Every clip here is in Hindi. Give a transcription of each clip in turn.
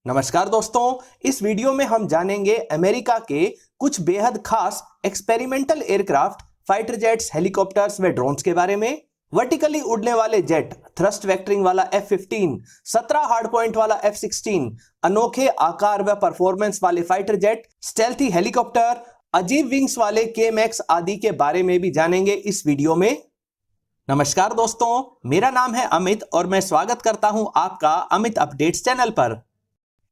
नमस्कार दोस्तों, इस वीडियो में हम जानेंगे अमेरिका के कुछ बेहद खास experimental aircraft, fighter jets, helicopters व ड्रोन्स के बारे में। वर्टिकली उड़ने वाले जेट, थ्रस्ट वेक्टरिंग वाला F-15, 17 हार्ड पॉइंट वाला F-16, अनोखे आकार व परफॉर्मेंस वाले फाइटर जेट, स्टेल्थी हेलीकॉप्टर, अजीब विंग्स वाले K-मैक्स आदि के बारे में भी जानेंगे इस वीडियो में। नमस्कार दोस्तों, मेरा नाम है अमित और मैं स्वागत करता हूं आपका अमित अपडेट्स चैनल पर।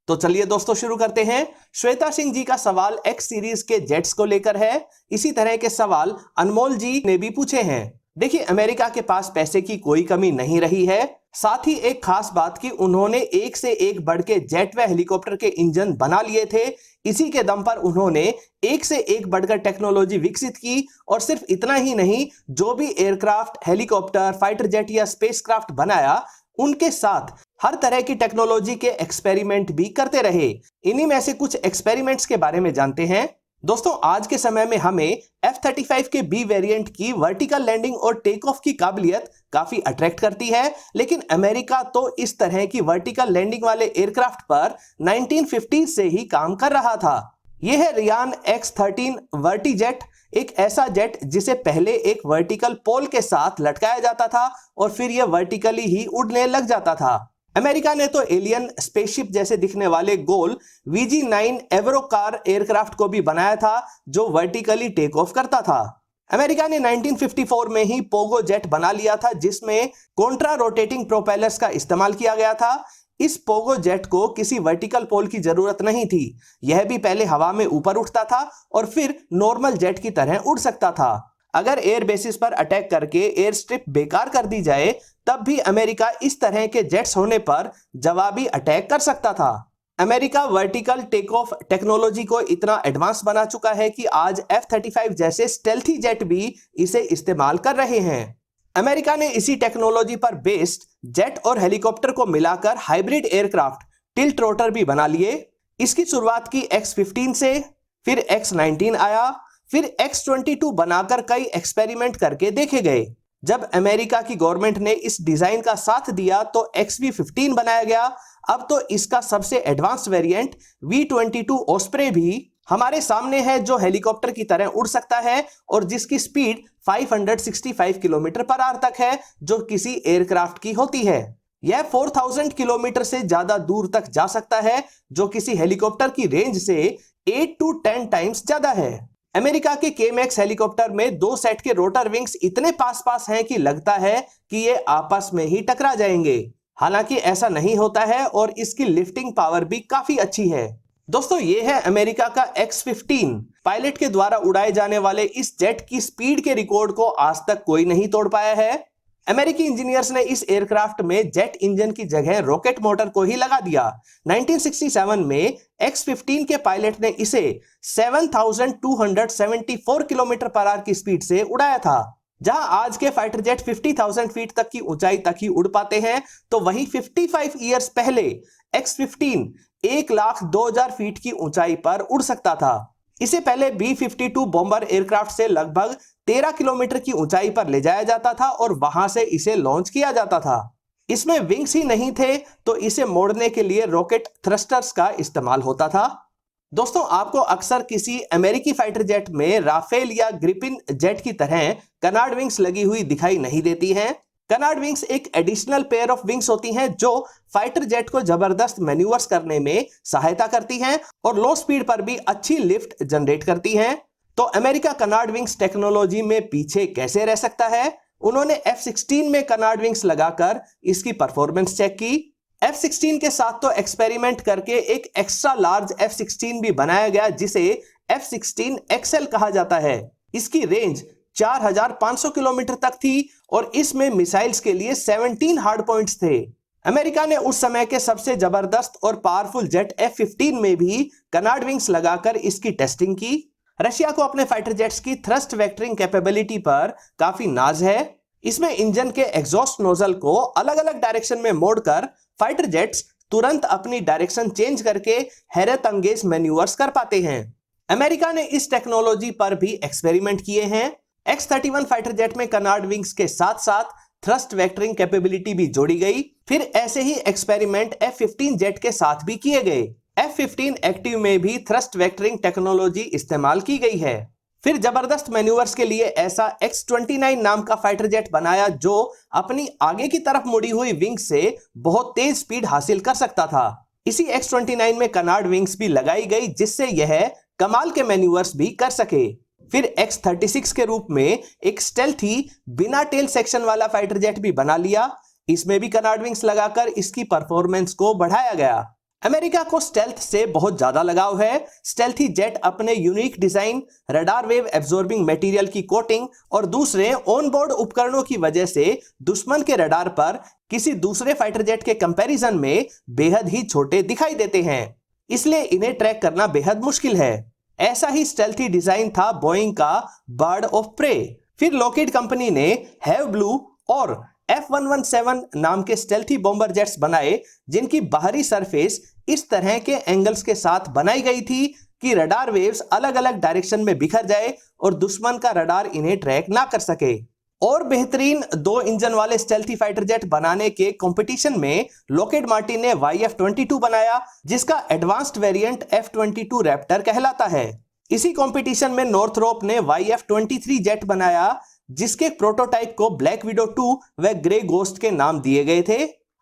तो चलिए दोस्तों शुरू करते हैं। श्वेता सिंह जी का सवाल एक्स सीरीज के जेट्स को लेकर है। इसी तरह के सवाल अनमोल जी ने भी पूछे हैं। देखिए, अमेरिका के पास पैसे की कोई कमी नहीं रही है। साथ ही एक खास बात कि उन्होंने एक से एक बढ़ के जेट व हेलीकॉप्टर के इंजन बना लिए थे। इसी के दम पर उन्होंने एक से एक बढ़कर टेक्नोलॉजी विकसित की और सिर्फ इतना ही नहीं, जो भी एयरक्राफ्ट, हेलीकॉप्टर, फाइटर जेट या स्पेसक्राफ्ट बनाया, उनके साथ हर तरह की टेक्नोलॉजी के एक्सपेरिमेंट भी करते रहे। इन्हीं में से कुछ एक्सपेरिमेंट्स के बारे में जानते हैं। दोस्तों, आज के समय में हमें F-35 के B वेरिएंट की वर्टिकल लैंडिंग और टेक ऑफ की काबिलियत काफी अट्रैक्ट करती है, लेकिन अमेरिका तो इस तरह की वर्टिकल लैंडिंग वाले एयरक्राफ्ट पर 1950 से ही काम कर रहा था। यह है रियान X-13 वर्टीजेट, एक ऐसा जेट जिसे पहले एक वर्टिकल पोल के साथ लटकाया जाता था और फिर यह वर्टिकली ही उड़ने लग जाता था। अमेरिका ने तो एलियन स्पेसशिप जैसे दिखने वाले गोल VG-9 एवरोकार एयरक्राफ्ट को भी बनाया था, जो वर्टिकली टेक ऑफ करता था। अमेरिका ने 1954 में ही पोगो जेट बना लिया था, जिसमें कॉन्ट्रा रोटेटिंग प्रोपेलर्स का इस्तेमाल किया गया था। इस पोगो जेट को किसी वर्टिकल पोल की जरूरत नहीं थी। यह भी पहले हवा में ऊपर उठता था और फिर नॉर्मल जेट की तरह उड़ सकता था। अगर एयर बेसिस पर अटैक करके एयर स्ट्रिप बेकार कर दी जाए, तब भी अमेरिका इस तरह के जेट्स होने पर जवाबी अटैक कर सकता था। America vertical take off technology को इतना एडवांस बना चुका है कि आज F-35 जैसे स्टेल्थी जेट भी इसे इस्तेमाल कर रहे हैं। अमेरिका ने इसी टेक्नोलॉजी पर बेस्ड जेट और हेलीकॉप्टर को मिलाकर हाइब्रिड एयरक्राफ्ट टिल्ट रोटर भी बना लिए। इसकी शुरुआत की X-15 से, फिर X-19 आया, फिर X-22 बनाकर कई एक्सपेरिमेंट करके देखे गए। जब अमेरिका की गवर्नमेंट ने इस डिजाइन का साथ दिया तो XV-15 बनाया गया। अब तो इसका सबसे एडवांस वेरिएंट V-22 ओस्प्रे भी हमारे सामने है, जो हेलीकॉप्टर की तरह उड़ सकता है और जिसकी स्पीड 565 किलोमीटर पर आवर तक है, जो किसी एयरक्राफ्ट की होती है। यह 4000 किलोमीटर से ज्यादा दूर तक जा सकता है, जो किसी हेलीकॉप्टर की रेंज से 8 to 10 टाइम्स ज्यादा है। अमेरिका के K-मैक्स हेलीकॉप्टर में 2 सेट के रोटर विंग्स इतने पास हैं कि लगता है कि ये आपस में ही टकरा जाएंगे। हालांकि ऐसा नहीं होता है और इसकी लिफ्टिंग पावर भी काफी अच्छी है। दोस्तों, ये है अमेरिका का X-15। पायलट के द्वारा उड़ाए जाने वाले इस जेट की स्पीड के रिकॉर्ड को आज तक कोई नहीं तोड़ पाया है। अमेरिकी इंजीनियर्स ने इस एयरक्राफ्ट में जेट इंजन की जगह रॉकेट मोटर को ही लगा दिया। 1967 में X-15 के पायलट ने इसे 7274 किलोमीटर पर आवर की स्पीड से उड़ाया था। जहां आज के फाइटर जेट 50,000 फीट तक की ऊंचाई तक ही उड़ पाते हैं, तो वही 55 ईयर्स पहले X-15 1,02,000 फीट की ऊंचाई पर उड़ सकता था। इसे पहले B-52 बॉम्बर एयरक्राफ्ट से लगभग 13 किलोमीटर की ऊंचाई पर ले जाया जाता था और वहां से इसे लॉन्च किया जाता था। इसमें विंग्स ही नहीं थे, तो इसे मोड़ने के लिए रॉकेट थ्रस्टर्स का इस्तेमाल होता था। दोस्तों, आपको अक्सर किसी अमेरिकी फाइटर जेट में राफेल या ग्रिपिन जेट की तरह कनार्ड विंग्स लगी हुई दिखाई नहीं देती हैं। कनार्ड विंग्स एक एडिशनल पेयर ऑफ विंग्स होती हैं, जो फाइटर जेट को जबरदस्त मैन्यूवर्स करने में सहायता करती हैं और लो स्पीड पर भी अच्छी लिफ्ट जनरेट करती हैं। तो अमेरिका कनार्ड विंग्स टेक्नोलॉजी में पीछे कैसे रह सकता है? उन्होंने F-16 में कनार्ड विंग्स लगाकर इसकी परफॉर्मेंस चेक की। F-16 के साथ तो एक्सपेरिमेंट करके एक एक्स्ट्रा लार्ज F-16 भी बनाया गया, जिसे F-16 XL कहा जाता है। इसकी रेंज 4500 किलोमीटर तक थी और इसमें मिसाइल्स के लिए 17 हार्ड पॉइंट्स थे। अमेरिका ने उस समय के सबसे जबरदस्त और पावरफुल जेट F-15 में भी कनार्ड विंग्स लगाकर इसकी टेस्टिंग की। रशिया को अपने फाइटर जेट्स की थ्रस्ट वेक्टरिंग कैपेबिलिटी पर काफी नाज है। इसमें इंजन के एग्जॉस्ट नोजल को अलग अलग डायरेक्शन में मोड़कर फाइटर जेट्स तुरंत अपनी डायरेक्शन चेंज करके हैरत अंगेज मैन्यूवर्स कर पाते हैं। अमेरिका ने इस टेक्नोलॉजी पर भी एक्सपेरिमेंट किए हैं। X-31 फाइटर जेट में कनार्ड विंग्स के साथ साथ थ्रस्ट वेक्टरिंग कैपेबिलिटी भी जोड़ी गई। फिर ऐसे ही एक्सपेरिमेंट F-15 जेट के साथ भी किए गए। F-15 एक्टिव में भी थ्रस्ट वेक्टरिंग टेक्नोलॉजी इस्तेमाल की गई है। फिर जबरदस्त मैन्यूवर्स के लिए ऐसा X-29 नाम का फाइटर जेट बनाया जो अपनी आगे की तरफ मुड़ी हुई विंग से बहुत तेज स्पीड हासिल कर सकता था। इसी X-29 में कनार्ड विंग्स भी लगाई गई जिससे यह कमाल के मैन्यूवर्स भी कर सके। फिर X-36 के रूप में एक स्टेल्थी बिना टेल सेक्शन वाला फाइटर जेट भी बना लिया। इसमें भी कनार्ड विंग्स लगाकर इसकी परफॉर्मेंस को बढ़ाया गया। अमेरिका को स्टेल्थ से बहुत ज्यादा लगाव है। स्टेल्थी जेट अपने unique design, radar wave absorbing material की कोटिंग और दूसरे ऑनबोर्ड उपकरणों की वजह से दुश्मन के रडार पर किसी दूसरे फाइटर जेट के कंपैरिजन में बेहद ही छोटे दिखाई देते हैं, इसलिए इन्हें ट्रैक करना बेहद मुश्किल है। ऐसा ही स्टेल्थी डिजाइन था बोइंग का बर्ड ऑफ प्रे। फिर लॉकहीड कंपनी ने हैव ब्लू और F-117 नाम के स्टेल्थी बॉम्बर जेट्स बनाए जिनकी बाहरी सरफेस इस तरह के एंगल्स के साथ बनाई गई थी कि रडार वेव्स अलग अलग डायरेक्शन में बिखर जाए और दुश्मन का रडार इन्हें ट्रैक ना कर सके। और बेहतरीन 2 इंजन वाले स्टेल्थी फाइटर जेट बनाने के कंपटीशन में लॉकहीड मार्टिन ने YF-22 बनाया जिसका एडवांस्ड वेरिएंट F-22 रैप्टर कहलाता है। इसी कंपटीशन में नॉर्थरोप ने YF-23 जेट बनाया जिसके प्रोटोटाइप को ब्लैक विडो 2 व ग्रे गोस्ट के नाम दिए गए थे।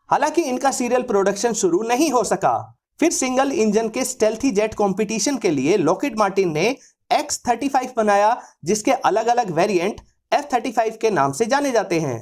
हालांकि इनका सीरियल प्रोडक्शन शुरू नहीं हो सका। फिर सिंगल इंजन के स्टेल्थी जेट कंपटीशन के लिए लॉकहीड मार्टिन ने X-35 बनाया जिसके अलग अलग वेरिएंट F-35 के नाम से जाने जाते हैं।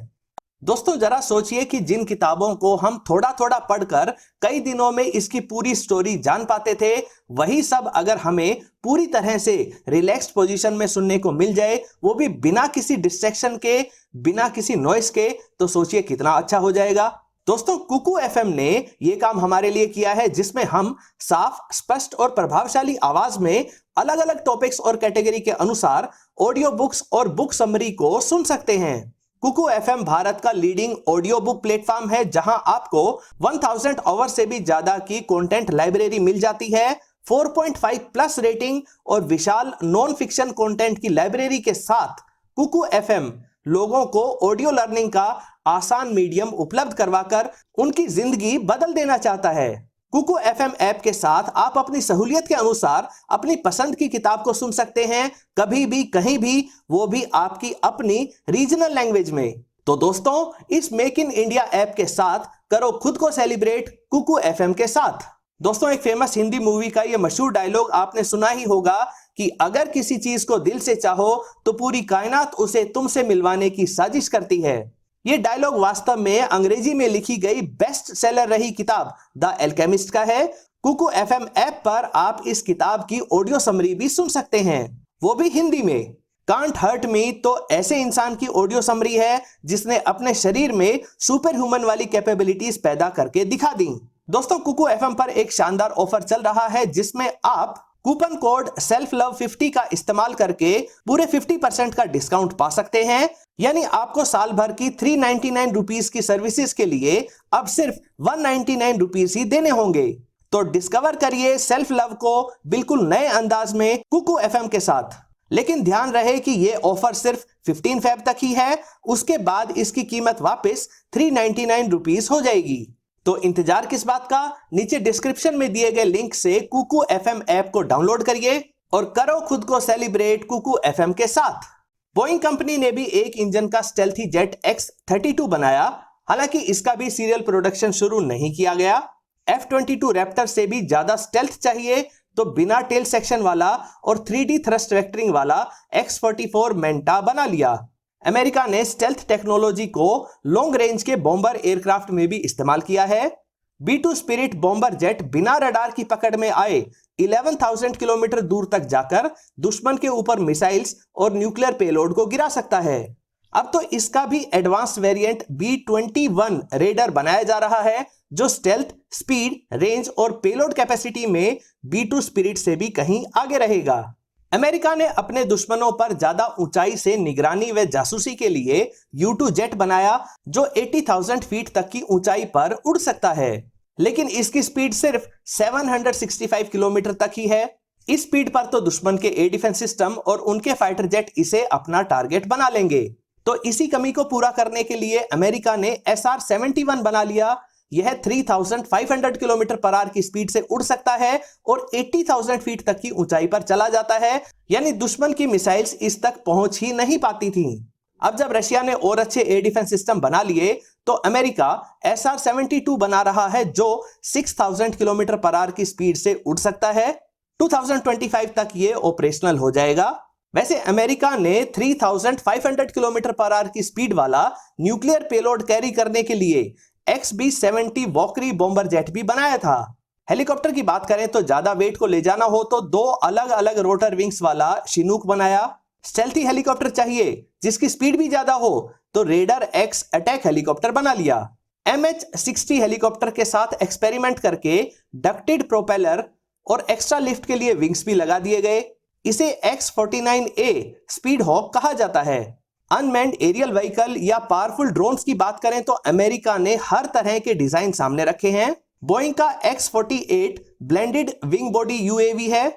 दोस्तों जरा सोचिए कि जिन किताबों को हम थोड़ा थोड़ा पढ़कर कई दिनों में इसकी पूरी स्टोरी जान पाते थे, वही सब अगर हमें पूरी तरह से रिलैक्स्ड पोजीशन में सुनने को मिल जाए, वो भी बिना किसी डिस्ट्रैक्शन के, बिना किसी नॉइस के, तो सोचिए कितना अच्छा हो जाएगा। दोस्तों कुकू FM ने यह काम हमारे लिए किया है जिसमें हम साफ, स्पष्ट और प्रभावशाली आवाज में अलग अलग टॉपिक्स और कैटेगरी के अनुसार ऑडियो बुक्स और बुक समरी को सुन सकते हैं। कुकू FM भारत का लीडिंग ऑडियो बुक प्लेटफॉर्म है जहां आपको 1000 आवर से भी ज्यादा की कंटेंट लाइब्रेरी मिल जाती है। 4.5 प्लस रेटिंग और विशाल नॉन फिक्शन कंटेंट की लाइब्रेरी के साथ कुकू FM लोगों को ऑडियो लर्निंग का आसान मीडियम उपलब्ध करवाकर उनकी जिंदगी बदल देना चाहता है। कुकू FM ऐप के साथ आप अपनी सहूलियत के अनुसार अपनी पसंद की किताब को सुन सकते हैं, कभी भी कहीं भी, वो भी आपकी अपनी रीजनल लैंग्वेज में। तो दोस्तों इस मेक इन इंडिया ऐप के साथ करो खुद को सेलिब्रेट कुकू FM के साथ। दोस्तों एक फेमस हिंदी मूवी का ये मशहूर डायलॉग आपने सुना ही होगा कि अगर किसी चीज को दिल से चाहो तो पूरी कायनात उसे तुमसे मिलवाने की साजिश करती है। ये डायलॉग वास्तव में अंग्रेजी में लिखी गई बेस्ट सेलर रही किताब द अल्केमिस्ट का है। कुकू FM ऐप पर आप इस किताब की ऑडियो समरी भी सुन सकते हैं, वो भी हिंदी में। कांट हर्ट मी तो ऐसे इंसान की ऑडियो समरी है जिसने अपने शरीर में सुपर ह्यूमन वाली कैपेबिलिटीज पैदा करके दिखा दी। दोस्तों कुकू FM पर एक शानदार ऑफर चल रहा है जिसमें आप कूपन कोड सेल्फ लव 50 का इस्तेमाल करके पूरे 50% का डिस्काउंट पा सकते हैं। यानी आपको साल भर की 399 रुपीज की सर्विसेज के लिए अब सिर्फ 199 रुपीज ही देने होंगे। तो डिस्कवर करिए सेल्फ लव को बिल्कुल नए अंदाज में कुकू FM के साथ। लेकिन ध्यान रहे कि ये ऑफर सिर्फ 15 फेब तक ही है, उसके बाद इसकी कीमत वापस 399 रुपीज हो जाएगी। तो इंतजार किस बात का, नीचे डिस्क्रिप्शन में दिए गए लिंक से कुकू FM ऐप को डाउनलोड करिए और करो खुद को सेलिब्रेट कुकू FM के साथ। बोइंग कंपनी ने भी एक इंजन का स्टेल्थी जेट X-32 बनाया, हालांकि इसका भी सीरियल प्रोडक्शन शुरू नहीं किया गया। F-22 रैप्टर से भी ज्यादा स्टेल्थ चाहिए तो बिना टेल सेक्शन वाला और 3D थ्रस्ट वेक्टरिंग वाला X-44 मेंटा बना लिया। अमेरिका ने स्टेल्थ टेक्नोलॉजी को लॉन्ग रेंज के बॉम्बर एयरक्राफ्ट में भी इस्तेमाल किया है। B-2 स्पिरिट बॉम्बर जेट बिना रडार की पकड़ में आए 11,000 किलोमीटर दूर तक जाकर दुश्मन के ऊपर मिसाइल्स और न्यूक्लियर पेलोड को गिरा सकता है। अब तो इसका भी एडवांस वेरिएंट B-21 रेडर बनाया जा रहा है जो स्टेल्थ, स्पीड, रेंज और पेलोड कैपेसिटी में B-2 स्पिरिट से भी कहीं आगे रहेगा। अमेरिका ने अपने दुश्मनों पर ज्यादा ऊंचाई से निगरानी व जासूसी के लिए U-2 जेट बनाया जो 80,000 फीट तक की ऊंचाई पर उड़ सकता है, लेकिन इसकी स्पीड सिर्फ 765 किलोमीटर तक ही है। इस स्पीड पर तो दुश्मन के एयर डिफेंस सिस्टम और उनके फाइटर जेट इसे अपना टारगेट बना लेंगे। तो इसी कमी को पूरा करने के लिए अमेरिका ने SR-71 बना लिया। यह 3500 किलोमीटर पर आवर की स्पीड से उड़ सकता है और 80,000 फीट तक की ऊंचाई पर चला जाता है, यानी दुश्मन की मिसाइल्स इस तक पहुंच ही नहीं पाती थीं। अब जब रशिया ने और अच्छे एयर डिफेंस सिस्टम बना लिए तो अमेरिका SR-72 बना रहा है जो 6000 किलोमीटर पर आवर की स्पीड से उड़ सकता है। 2025 तक ये ऑपरेशनल हो जाएगा। वैसे अमेरिका ने 3500 किलोमीटर पर आवर की स्पीड वाला न्यूक्लियर पेलोड कैरी करने के लिए XB-70 वॉकरी बॉम्बर जेट भी बनाया था। हेलीकॉप्टर की बात करें तो ज्यादा वेट को ले जाना हो तो दो अलग अलग रोटर विंग्स वाला शिनूक बनाया। स्टेल्थी हेलीकॉप्टर चाहिए जिसकी स्पीड भी ज्यादा हो तो रेडर X अटैक हेलीकॉप्टर बना लिया। MH-60 हेलीकॉप्टर के साथ एक्सपेरिमेंट करके डक्टेड प्रोपेलर और एक्स्ट्रा लिफ्ट के लिए विंग्स भी लगा दिए गए। इसे X-49A स्पीड हॉक कहा जाता है। अनमैन्ड एरियल व्हीकल या पावरफुल ड्रोन्स की बात करें तो अमेरिका ने हर तरह के डिजाइन सामने रखे हैं। बोइंग का X-48 blended wing body UAV है।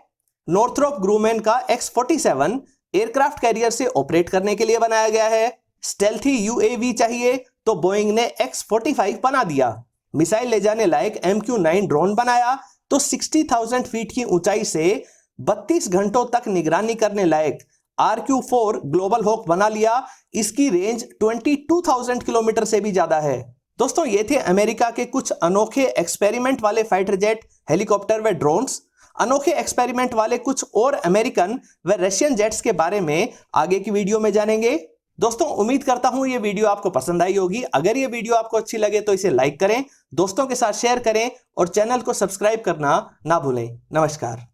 नॉर्थरोप ग्रूमैन का X-47 एयरक्राफ्ट कैरियर से ऑपरेट करने के लिए बनाया गया है। स्टेल्थी UAV चाहिए तो बोइंग ने X-45 बना दिया। मिसाइल ले जाने लायक MQ-9 ड्रोन बनाया तो 60,000 फीट की ऊंचाई से 32 घंटों तक निगरानी करने लायक RQ-4 ग्लोबल हॉक बना लिया। इसकी रेंज 22,000 किलोमीटर से भी ज्यादा है। दोस्तों ये थे अमेरिका के कुछ अनोखे एक्सपेरिमेंट वाले फाइटर जेट, हेलीकॉप्टर व ड्रोन्स। अनोखे एक्सपेरिमेंट वाले कुछ और अमेरिकन व रशियन जेट्स के बारे में आगे की वीडियो में जानेंगे। दोस्तों उम्मीद करता हूं ये वीडियो आपको पसंद आई होगी। अगर ये वीडियो आपको अच्छी लगे तो इसे लाइक करें, दोस्तों के साथ शेयर करें और चैनल को सब्सक्राइब करना ना भूलें। नमस्कार।